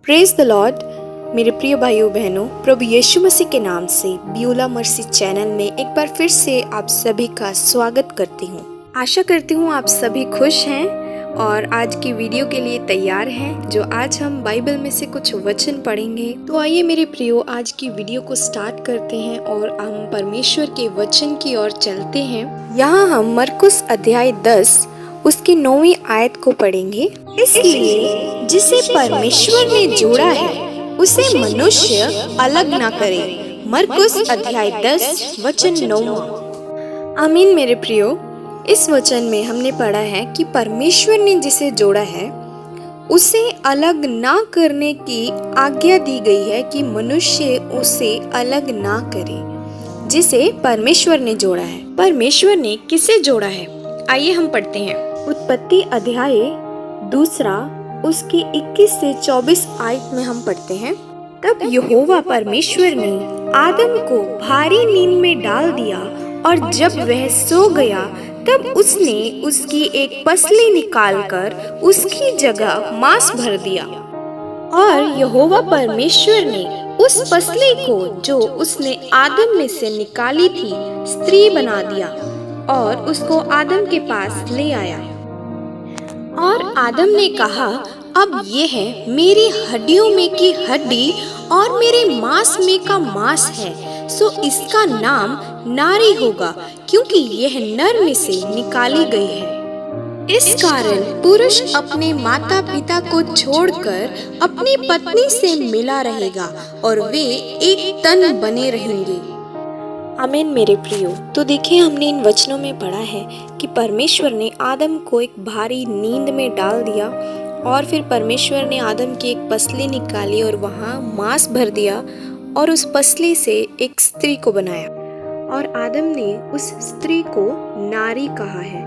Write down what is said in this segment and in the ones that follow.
Praise the Lord. मेरे प्रिय भाइयों बहनों, प्रभु यीशु मसीह के नाम से ब्यूला मर्सी चैनल में एक बार फिर से आप सभी का स्वागत करती हूँ। आशा करती हूँ आप सभी खुश हैं और आज की वीडियो के लिए तैयार हैं, जो आज हम बाइबल में से कुछ वचन पढ़ेंगे। तो आइए मेरे प्रियो, आज की वीडियो को स्टार्ट करते हैं और हम परमेश्वर के वचन की ओर चलते हैं। यहाँ हम मरकुस अध्याय 10 उसकी 9वीं आयत को पढ़ेंगे। इसलिए जिसे परमेश्वर ने जोड़ा है उसे मनुष्य अलग ना करे। मरकुस अध्याय 10 वचन 9। आमीन। मेरे प्रियो, इस वचन में हमने पढ़ा है कि परमेश्वर ने जिसे जोड़ा है उसे अलग ना करने की आज्ञा दी गई है कि मनुष्य उसे अलग ना करे। जिसे परमेश्वर ने जोड़ा है। परमेश्वर ने किसे जोड़ा है? आइए हम पढ़ते हैं। उत्पत्ति अध्याय 2 उसकी 21 से 24 आयत में हम पढ़ते हैं। तब यहोवा परमेश्वर ने आदम को भारी नींद में डाल दिया और जब वह सो गया तब उसने उसकी एक पसली निकालकर उसकी जगह मांस भर दिया। और यहोवा परमेश्वर ने उस पसली को जो उसने आदम में से निकाली थी स्त्री बना दिया और उसको आदम के पास ले आया। और आदम ने कहा, अब ये है मेरी हड्डियों में की हड्डी और मेरे मांस में का मांस है, सो इसका नाम नारी होगा, क्योंकि यह नर में से निकाली गई है। इस कारण पुरुष अपने माता पिता को छोड़कर अपनी पत्नी से मिला रहेगा और वे एक तन बने रहेंगे। आमीन। मेरे प्रियो, तो देखिए हमने इन वचनों में पढ़ा है कि परमेश्वर ने आदम को एक भारी नींद में डाल दिया और फिर परमेश्वर ने आदम की एक पसली निकाली और वहाँ मांस भर दिया और उस पसली से एक स्त्री को बनाया। और आदम ने उस स्त्री को नारी कहा है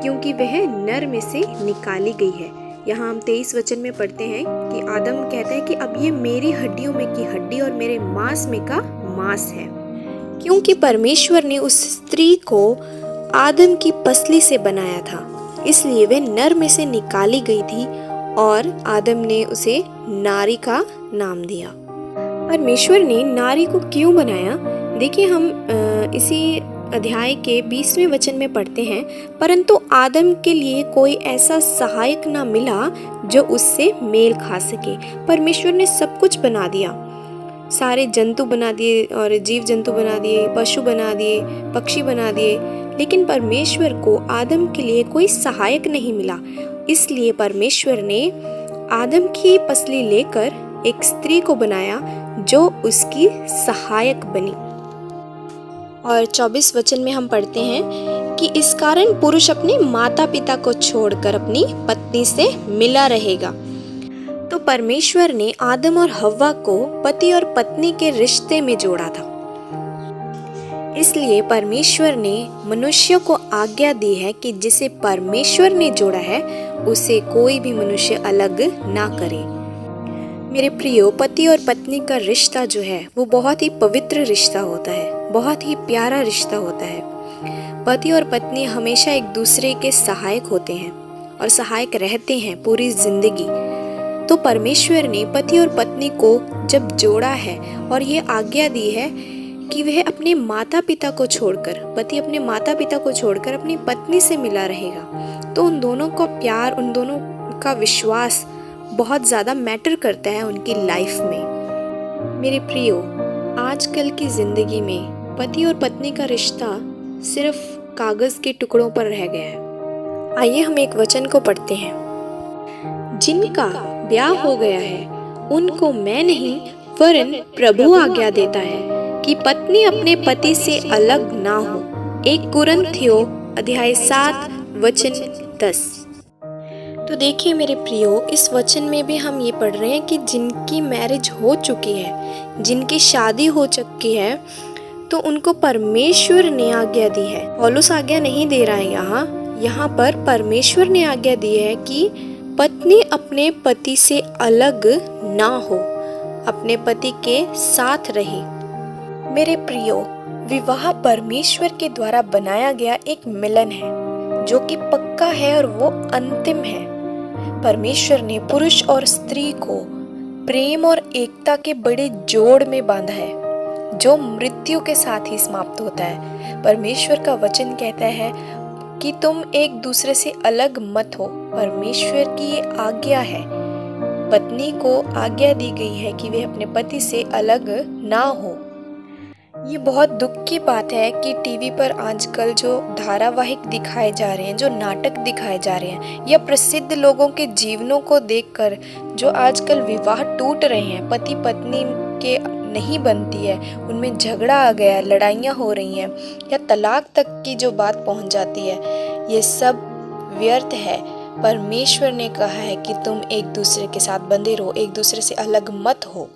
क्योंकि वह नर में से निकाली गई है। यहाँ हम 23 वचन में पढ़ते हैं कि आदम कहता है कि अब ये मेरी हड्डियों में की हड्डी और मेरे मांस में का मांस है, क्योंकि परमेश्वर ने उस स्त्री को आदम की पसली से बनाया था, इसलिए वह नर में से निकाली गई थी और आदम ने उसे नारी का नाम दिया। परमेश्वर ने नारी को क्यों बनाया? देखिए हम इसी अध्याय के 20वें वचन में पढ़ते हैं, परंतु आदम के लिए कोई ऐसा सहायक ना मिला जो उससे मेल खा सके। परमेश्वर ने सब कुछ बना दिया, सारे जंतु बना दिए और जीव जंतु बना दिए, पशु बना दिए, पक्षी बना दिए, लेकिन परमेश्वर को आदम के लिए कोई सहायक नहीं मिला। इसलिए परमेश्वर ने आदम की पसली लेकर एक स्त्री को बनाया जो उसकी सहायक बनी। और 24 वचन में हम पढ़ते हैं कि इस कारण पुरुष अपने माता पिता को छोड़कर अपनी पत्नी से मिला रहेगा। तो परमेश्वर ने आदम और हव्वा को पति और पत्नी के रिश्ते में जोड़ा था। इसलिए परमेश्वर ने मनुष्य को आज्ञा दी है कि जिसे परमेश्वर ने जोड़ा है उसे कोई भी मनुष्य अलग ना करे। मेरे प्रियो, पति और पत्नी का रिश्ता जो है वो बहुत ही पवित्र रिश्ता होता है, बहुत ही प्यारा रिश्ता होता है। पति और पत्नी हमेशा एक दूसरे के सहायक होते हैं और सहायक रहते हैं पूरी जिंदगी। तो परमेश्वर ने पति और पत्नी को जब जोड़ा है और ये आज्ञा दी है कि वह अपने माता पिता को छोड़कर, पति अपने माता पिता को छोड़कर अपनी पत्नी से मिला रहेगा, तो उन दोनों का प्यार, उन दोनों का विश्वास बहुत ज़्यादा मैटर करता है उनकी लाइफ में। मेरे प्रियो, आजकल की ज़िंदगी में पति और पत्नी का रिश्ता सिर्फ कागज़ के टुकड़ों पर रह गया है। आइए हम एक वचन को पढ़ते हैं। जिनका ब्याह हो गया है उनको मैं नहीं वरन प्रभु आज्ञा देता है कि पत्नी अपने पति से अलग ना हो। 1 कुरिन्थियों अध्याय 7 वचन 10। तो देखिए मेरे प्रियो, इस वचन में भी हम ये पढ़ रहे हैं कि जिनकी मैरिज हो चुकी है, जिनकी शादी हो चुकी है, तो उनको परमेश्वर ने आज्ञा दी है। पौलुस आज्ञा नहीं दे रहा है यहाँ पर परमेश्वर ने आज्ञा दी है कि पत्नी अपने पति से अलग ना हो, अपने पति के साथ रहे। मेरे प्रियो, विवाह परमेश्वर के द्वारा बनाया गया एक मिलन है जो कि पक्का है और वो अंतिम है। परमेश्वर ने पुरुष और स्त्री को प्रेम और एकता के बड़े जोड़ में बांधा है, जो मृत्यु के साथ ही समाप्त होता है। परमेश्वर का वचन कहता है कि तुम एक दूसरे से अलग मत हो। परमेश्वर की ये आज्ञा है। पत्नी को आज्ञा दी गई है कि वे अपने पति से अलग ना हो। ये बहुत दुख की बात है कि टीवी पर आजकल जो धारावाहिक दिखाए जा रहे हैं, जो नाटक दिखाए जा रहे हैं, या प्रसिद्ध लोगों के जीवनों को देखकर जो आजकल विवाह टूट रहे हैं, पति पत्नी के नहीं बनती है, उनमें झगड़ा आ गया, लड़ाइयाँ हो रही हैं या तलाक तक की जो बात पहुंच जाती है, ये सब व्यर्थ है। परमेश्वर ने कहा है कि तुम एक दूसरे के साथ बंधे रहो, एक दूसरे से अलग मत हो।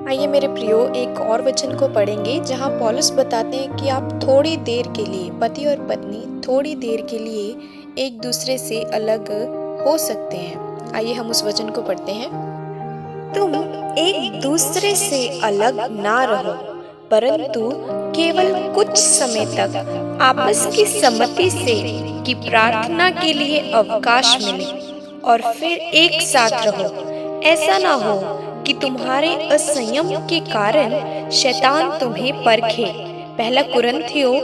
आइए मेरे प्रियो, एक और वचन को पढ़ेंगे जहां पौलुस बताते हैं कि आप थोड़ी देर के लिए, पति और पत्नी थोड़ी देर के लिए एक दूसरे से अलग हो सकते हैं। आइए हम उस वचन को पढ़ते हैं। तुम एक दूसरे से अलग ना रहो, परंतु केवल कुछ समय तक आपस की सम्मति से कि प्रार्थना के लिए अवकाश मिले और फिर एक साथ रहो। ऐसा ना हो कि तुम्हारे असंयम के कारण शैतान तुम्हें परखे। पहला कुरिन्थियों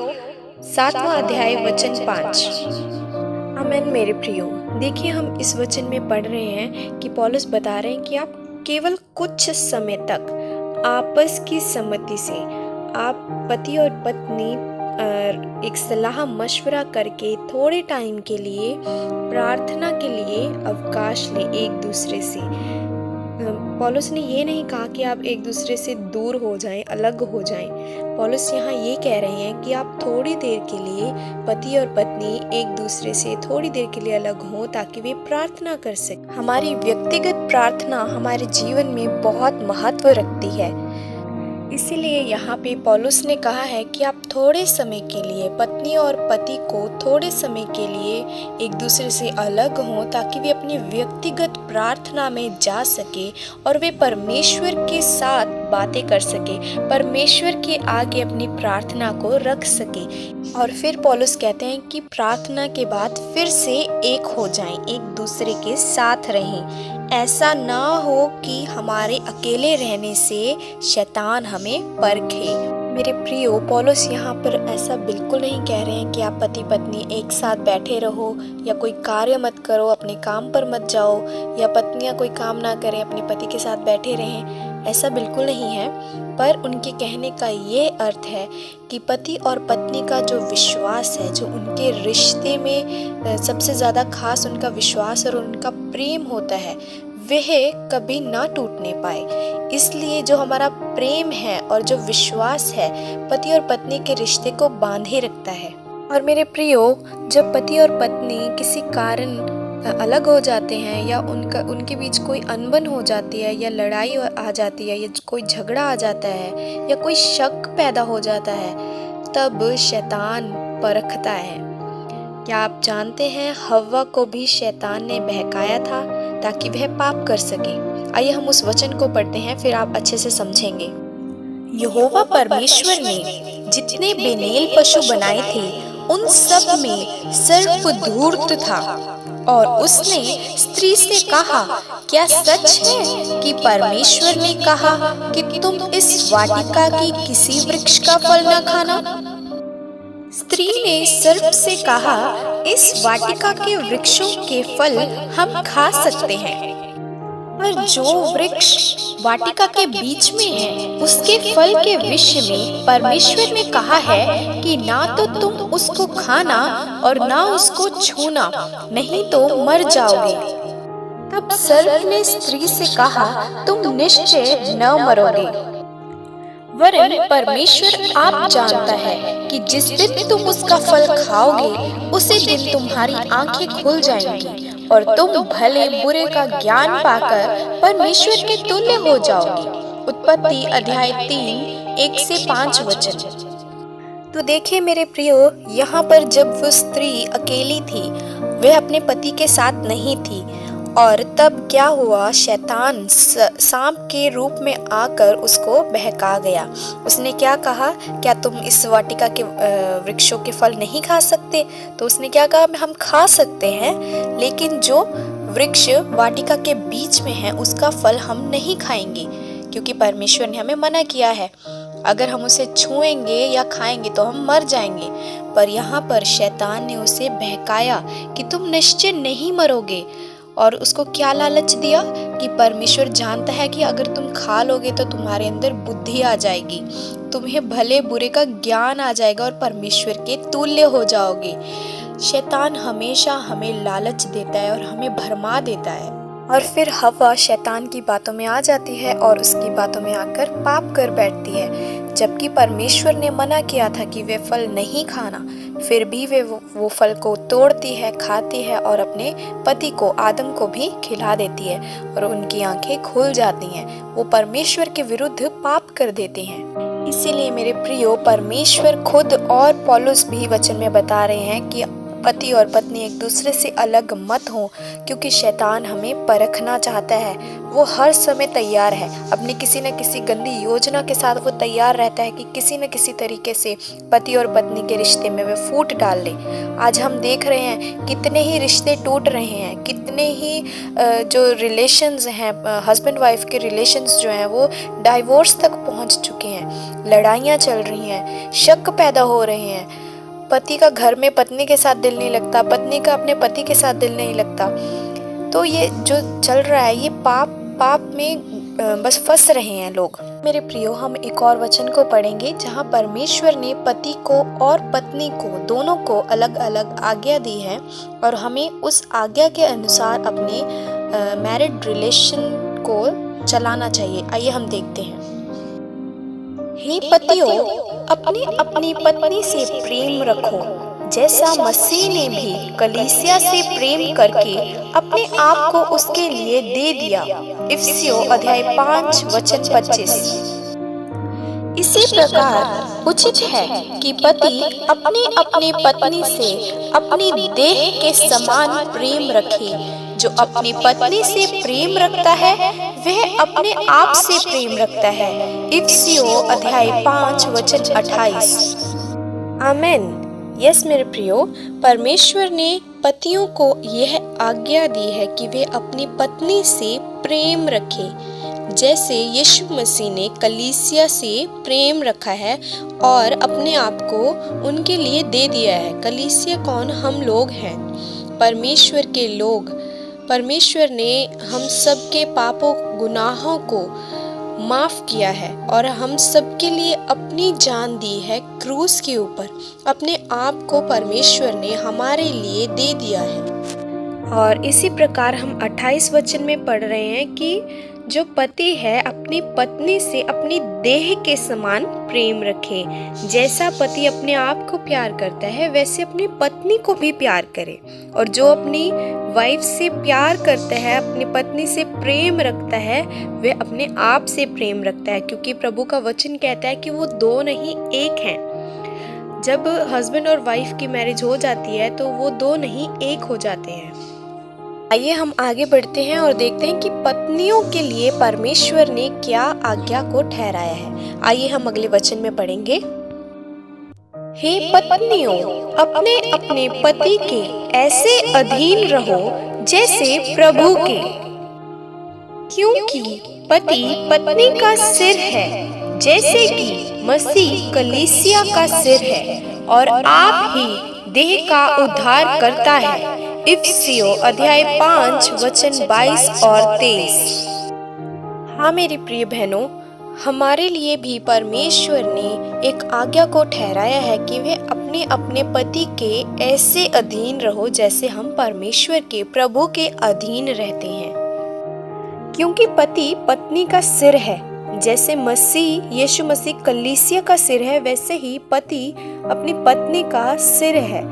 7वां अध्याय वचन 5। आमीन मेरे प्रियो, देखिए हम इस वचन में पढ़ रहे हैं कि पौलुस बता रहे हैं कि आप केवल कुछ समय तक आपस की सम्मति से, आप पति और पत्नी एक सलाह मशवरा करके थोड़े टाइम के लिए प्रार्थना के लिए अवकाश ले एक दूसरे से। पौलुस ने ये नहीं कहा कि आप एक दूसरे से दूर हो जाएं, अलग हो जाएं। पौलुस यहाँ ये कह रहे हैं कि आप थोड़ी देर के लिए पति और पत्नी एक दूसरे से थोड़ी देर के लिए अलग हों ताकि वे प्रार्थना कर सकें। हमारी व्यक्तिगत प्रार्थना हमारे जीवन में बहुत महत्व रखती है। इसीलिए यहाँ पे पौलुस ने कहा है कि आप थोड़े समय के लिए, पत्नी और पति को थोड़े समय के लिए एक दूसरे से अलग हों ताकि वे अपनी व्यक्तिगत प्रार्थना में जा सके और वे परमेश्वर के साथ बातें कर सके, परमेश्वर के आगे अपनी प्रार्थना को रख सके। और फिर पौलुस कहते हैं कि प्रार्थना के बाद फिर से एक हो जाएं, एक दूसरे के साथ रहें। ऐसा ना हो कि हमारे अकेले रहने से शैतान हमें परखे। मेरे प्रियो, पौलुस यहाँ पर ऐसा बिल्कुल नहीं कह रहे हैं कि आप पति पत्नी एक साथ बैठे रहो या कोई कार्य मत करो, अपने काम पर मत जाओ, या पत्नियाँ कोई काम ना करें अपने पति के साथ बैठे रहें। ऐसा बिल्कुल नहीं है, पर उनके कहने का ये अर्थ है कि पति और पत्नी का जो विश्वास है, जो उनके रिश्ते में सबसे ज़्यादा खास उनका विश्वास और उनका प्रेम होता है, वह कभी ना टूटने पाए। इसलिए जो हमारा प्रेम है और जो विश्वास है पति और पत्नी के रिश्ते को बांधे रखता है। और मेरे प्रियो, जब पति और पत्नी किसी कारण अलग हो जाते हैं या उनके बीच कोई अनबन हो जाती है या लड़ाई आ जाती है या कोई झगड़ा आ जाता है या कोई शक पैदा हो जाता है, तब शैतान परखता है। क्या आप जानते हैं हव्वा को भी शैतान ने बहकाया था ताकि वह पाप कर सके। आइए हम उस वचन को पढ़ते हैं, फिर आप अच्छे से समझेंगे। यहोवा परमेश्वर ने जितने बेनेल पशु बनाए थे उन सब में सर्प धूर्त था, और उसने स्त्री से कहा, क्या सच है कि परमेश्वर ने कहा कि तुम इस वाटिका की किसी वृक्ष का फल न खाना? स्त्री ने सर्प से कहा, इस वाटिका के वृक्षों के फल हम खा सकते हैं, पर जो वृक्ष वाटिका के बीच में है उसके फल के विषय में परमेश्वर ने कहा है कि ना तो तुम उसको खाना और ना उसको छूना, नहीं तो मर जाओगे। तब सर्प ने स्त्री से कहा, तुम निश्चय न मरोगे, वरन परमेश्वर आप जानता है कि जिस दिन तुम उसका फल खाओगे उसी दिन तुम्हारी आंखें खुल जाएंगी और तुम भले बुरे का ज्ञान पाकर परमेश्वर के तुल्य हो जाओगे। उत्पत्ति अध्याय 3 1-5 वचन। तो देखिए मेरे प्रियो, यहाँ पर जब वो स्त्री अकेली थी, वह अपने पति के साथ नहीं थी, और तब क्या हुआ, शैतान सांप के रूप में आकर उसको बहका गया। उसने क्या कहा, क्या तुम इस वाटिका के वृक्षों के फल नहीं खा सकते? तो उसने क्या कहा, हम खा सकते हैं, लेकिन जो वृक्ष वाटिका के बीच में है उसका फल हम नहीं खाएंगे, क्योंकि परमेश्वर ने हमें मना किया है। अगर हम उसे छुएंगे या खाएंगे तो हम मर जाएंगे। पर यहाँ पर शैतान ने उसे बहकाया कि तुम निश्चय नहीं मरोगे। और उसको क्या लालच दिया कि परमेश्वर जानता है कि अगर तुम खा लोगे तो तुम्हारे अंदर बुद्धि आ जाएगी, तुम्हें भले बुरे का ज्ञान आ जाएगा और परमेश्वर के तुल्य हो जाओगे। शैतान हमेशा हमें लालच देता है और हमें भरमा देता है, और फिर हवा शैतान की बातों में आ जाती है और उसकी बातों में आकर पाप कर बैठती है। जबकि परमेश्वर ने मना किया था कि वे फल नहीं खाना, फिर भी वे वो फल को तोड़ती है, खाती है और अपने पति को आदम को भी खिला देती है, और उनकी आंखें खुल जाती हैं। वो परमेश्वर के विरुद्ध पाप कर देते हैं। इसीलिए मेरे प्रियो, परमेश्वर खुद और पौलुस भी वचन में बता रहे हैं कि पति और पत्नी एक दूसरे से अलग मत हो, क्योंकि शैतान हमें परखना चाहता है। वो हर समय तैयार है, अपनी किसी न किसी गंदी योजना के साथ वो तैयार रहता है कि किसी न किसी तरीके से पति और पत्नी के रिश्ते में वे फूट डाल ले। आज हम देख रहे हैं कितने ही रिश्ते टूट रहे हैं, कितने ही जो रिलेशंस हैं, हस्बैंड वाइफ के रिलेशंस जो हैं वो डाइवोर्स तक पहुंच चुके हैं। लड़ाइयाँ चल रही हैं, शक पैदा हो रहे हैं। पति का घर में पत्नी के साथ दिल नहीं लगता, पत्नी का अपने पति के साथ दिल नहीं लगता। तो ये जो चल रहा है ये पाप में बस फंस रहे हैं लोग। मेरे प्रियो, हम एक और वचन को पढ़ेंगे जहाँ परमेश्वर ने पति को और पत्नी को दोनों को अलग अलग आज्ञा दी है, और हमें उस आज्ञा के अनुसार अपने मैरिड रिलेशन को चलाना चाहिए। आइए हम देखते हैं। हे पतियों, अपनी अपनी पत्नी से प्रेम रखो, जैसा मसीह ने भी कलीसिया से प्रेम करके अपने आप को उसके लिए दे दिया। इफिसियों अध्याय 5 वचन 25। इसी प्रकार उचित है कि पति अपने अपने पत्नी से अपनी देह के समान प्रेम रखे। जो अपनी पत्नी से प्रेम रखता है वह अपने आप से प्रेम रखता है। इफिसियों अध्याय 5 वचन 28। आमेन। यस मेरे प्रियो, परमेश्वर ने पतियों को यह आज्ञा दी है कि वे अपनी पत्नी से प्रेम रखें, जैसे यीशु मसीह ने कलीसिया से प्रेम रखा है और अपने आप को उनके लिए दे दिया है। कलीसिया कौन? हम लोग हैं, परमेश्वर के लोग। परमेश्वर ने हम सब के पापों गुनाहों को माफ़ किया है और हम सब के लिए अपनी जान दी है क्रूस के ऊपर। अपने आप को परमेश्वर ने हमारे लिए दे दिया है। और इसी प्रकार हम 28 वचन में पढ़ रहे हैं कि जो पति है अपनी पत्नी से अपनी देह के समान प्रेम रखे। जैसा पति अपने आप को प्यार करता है वैसे अपनी पत्नी को भी प्यार करे। और जो अपनी वाइफ से प्यार करता है, अपनी पत्नी से प्रेम रखता है, वह अपने आप से प्रेम रखता है, क्योंकि प्रभु का वचन कहता है कि वो दो नहीं एक हैं। जब हस्बैंड और वाइफ की मैरिज हो जाती है तो वो दो नहीं एक हो जाते हैं। आइए हम आगे बढ़ते हैं और देखते हैं कि पत्नियों के लिए परमेश्वर ने क्या आज्ञा को ठहराया है। आइए हम अगले वचन में पढ़ेंगे। हे पत्नियों, अपने अपने पति के ऐसे अधीन रहो जैसे प्रभु के, क्योंकि पति पत्नी का सिर है, जैसे कि मसीह कलीसिया का सिर है और आप ही देह का उद्धार करता है। इफिसियों अध्याय 5 वचन 22 और 23। हाँ मेरी प्रिय बहनों, हमारे लिए भी परमेश्वर ने एक आज्ञा को ठहराया है कि वे अपने अपने पति के ऐसे अधीन रहो जैसे हम परमेश्वर के प्रभु के अधीन रहते हैं। क्योंकि पति पत्नी का सिर है, जैसे मसीह यीशु मसीह कलीसिया का सिर है, वैसे ही पति अपनी पत्नी का सिर है।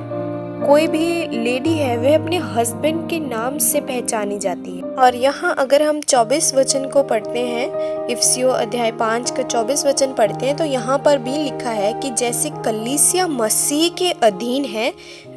कोई भी लेडी है वह अपने हस्बैंड के नाम से पहचानी जाती है। और यहाँ अगर हम 24 वचन को पढ़ते हैं, इफिसियों अध्याय 5 का 24 वचन पढ़ते हैं, तो यहाँ पर भी लिखा है कि जैसे कलीसिया मसीह के अधीन है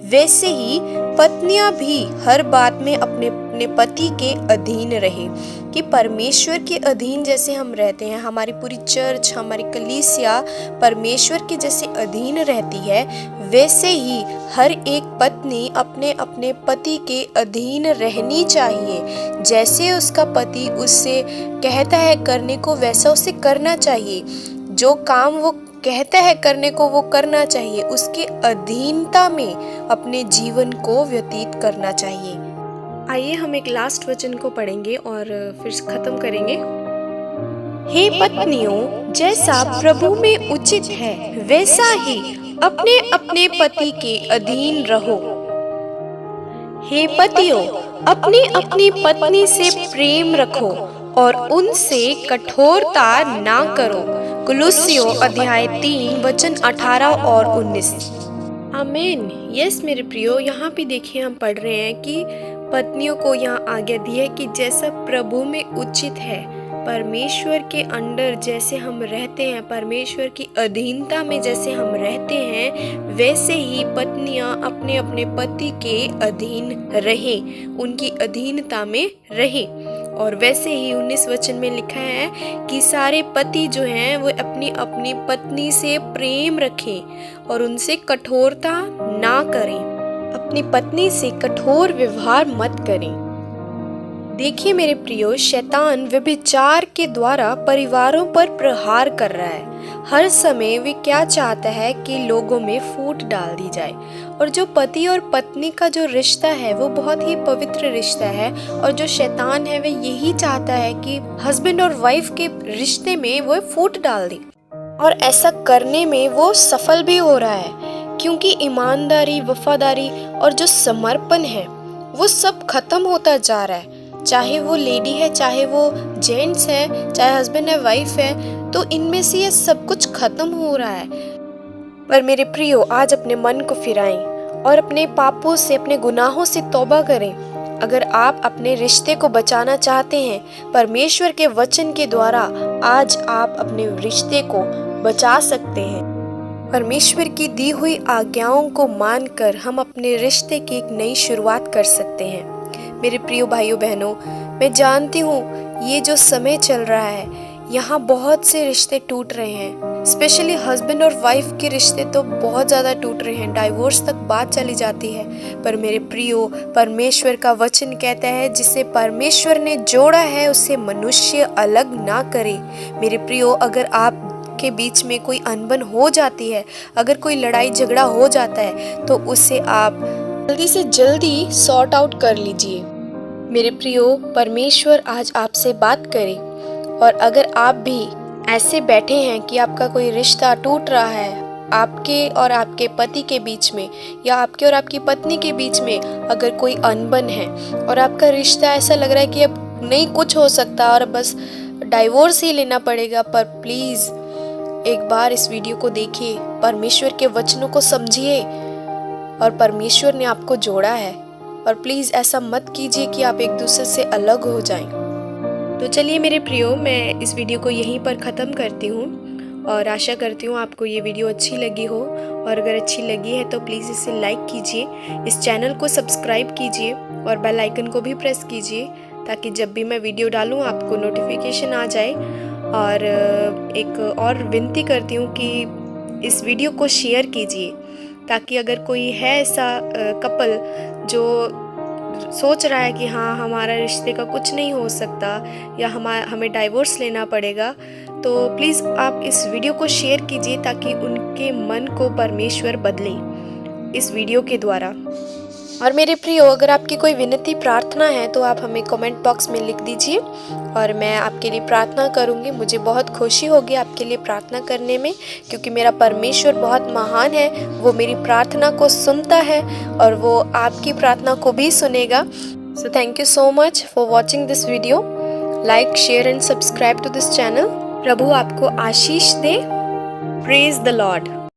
वैसे ही पत्नियां भी हर बात में अपने अपने पति के अधीन रहे। कि परमेश्वर के अधीन जैसे हम रहते हैं, हमारी पूरी चर्च, हमारी कलीसिया परमेश्वर के जैसे अधीन रहती है, वैसे ही हर एक पत्नी अपने अपने पति के अधीन रहनी चाहिए। जैसे उसका पति उससे कहता है करने को, वैसा उसे करना चाहिए। जो काम वो कहता है करने को वो करना चाहिए। उसके अधीनता में अपने जीवन को व्यतीत करना चाहिए। आइए हम एक लास्ट वचन को पढ़ेंगे और फिर खत्म करेंगे। हे पत्नियों, जैसा प्रभु में उचित है वैसा ही अपने अपने पति के अधीन रहो। हे पतियों, अपनी अपनी पत्नी से प्रेम रखो और उनसे कठोरता ना करो। कुलुस्सियों अध्याय 3 वचन 18 और 19। आमीन। यस मेरे प्रियो, यहाँ पे देखिए हम पढ़ रहे हैं कि पत्नियों को यहाँ आज्ञा दी है कि जैसा प्रभु में उचित है, परमेश्वर के अंडर जैसे हम रहते हैं, परमेश्वर की अधीनता में जैसे हम रहते हैं, वैसे ही पत्नियां अपने अपने पति के अधीन रहें, उनकी अधीनता में रहें। और वैसे ही 19 वचन में लिखा है कि सारे पति जो हैं वो अपनी अपनी पत्नी से प्रेम रखें और उनसे कठोरता ना करें। अपनी पत्नी से कठोर व्यवहार मत करें। देखिए मेरे प्रियो, शैतान व्यभिचार के द्वारा परिवारों पर प्रहार कर रहा है। हर समय वे क्या चाहता है कि लोगों में फूट डाल दी जाए। और जो पति और पत्नी का जो रिश्ता है वो बहुत ही पवित्र रिश्ता है, और जो शैतान है वह यही चाहता है कि हस्बैंड और वाइफ के रिश्ते में वो फूट डाल दे। और ऐसा करने में वो सफल भी हो रहा है, क्योंकि ईमानदारी, वफादारी और जो समर्पण है वो सब खत्म होता जा रहा है। चाहे वो लेडी है, चाहे वो जेंट्स है, चाहे हस्बैंड है, वाइफ है, तो इनमें से ये सब कुछ खत्म हो रहा है। पर मेरे प्रियो, आज अपने मन को फिराएं और अपने पापों से, अपने गुनाहों से तौबा करें। अगर आप अपने रिश्ते को बचाना चाहते हैं, परमेश्वर के वचन के द्वारा आज आप अपने रिश्ते को बचा सकते हैं। परमेश्वर की दी हुई आज्ञाओं को मानकर हम अपने रिश्ते की एक नई शुरुआत कर सकते हैं। मेरे प्रिय भाइयों बहनों, मैं जानती हूँ ये जो समय चल रहा है, यहाँ बहुत से रिश्ते टूट रहे हैं। स्पेशली हस्बैंड और वाइफ के रिश्ते तो बहुत ज़्यादा टूट रहे हैं, डाइवोर्स तक बात चली जाती है। पर मेरे प्रियो, परमेश्वर का वचन कहता है जिसे परमेश्वर ने जोड़ा है उसे मनुष्य अलग ना करे। मेरे प्रियो, अगर आप के बीच में कोई अनबन हो जाती है, अगर कोई लड़ाई झगड़ा हो जाता है, तो उसे आप जल्दी से जल्दी सॉर्ट आउट कर लीजिए। मेरे प्रियो, परमेश्वर आज आपसे बात करे। और अगर आप भी ऐसे बैठे हैं कि आपका कोई रिश्ता टूट रहा है, आपके और आपके पति के बीच में, या आपके और आपकी पत्नी के बीच में अगर कोई अनबन है और आपका रिश्ता ऐसा लग रहा है कि अब नहीं कुछ हो सकता और बस डाइवोर्स ही लेना पड़ेगा, पर प्लीज़ एक बार इस वीडियो को देखिए, परमेश्वर के वचनों को समझिए। और परमेश्वर ने आपको जोड़ा है, और प्लीज़ ऐसा मत कीजिए कि आप एक दूसरे से अलग हो जाएं। तो चलिए मेरे प्रियो, मैं इस वीडियो को यहीं पर ख़त्म करती हूँ और आशा करती हूँ आपको ये वीडियो अच्छी लगी हो। और अगर अच्छी लगी है तो प्लीज़ इसे लाइक कीजिए, इस चैनल को सब्सक्राइब कीजिए और बेल आइकन को भी प्रेस कीजिए, ताकि जब भी मैं वीडियो डालूँ आपको नोटिफिकेशन आ जाए। और एक और विनती करती हूँ कि इस वीडियो को शेयर कीजिए, ताकि अगर कोई है ऐसा कपल जो सोच रहा है कि हाँ हमारा रिश्ते का कुछ नहीं हो सकता या हमें डाइवोर्स लेना पड़ेगा, तो प्लीज़ आप इस वीडियो को शेयर कीजिए, ताकि उनके मन को परमेश्वर बदले इस वीडियो के द्वारा। और मेरे प्रियो, अगर आपकी कोई विनती प्रार्थना है तो आप हमें कमेंट बॉक्स में लिख दीजिए और मैं आपके लिए प्रार्थना करूंगी। मुझे बहुत खुशी होगी आपके लिए प्रार्थना करने में, क्योंकि मेरा परमेश्वर बहुत महान है। वो मेरी प्रार्थना को सुनता है और वो आपकी प्रार्थना को भी सुनेगा। So thank you so much for watching this video. Like, share and subscribe to this channel. प्रभु आपको आशीष दे। Praise the Lord.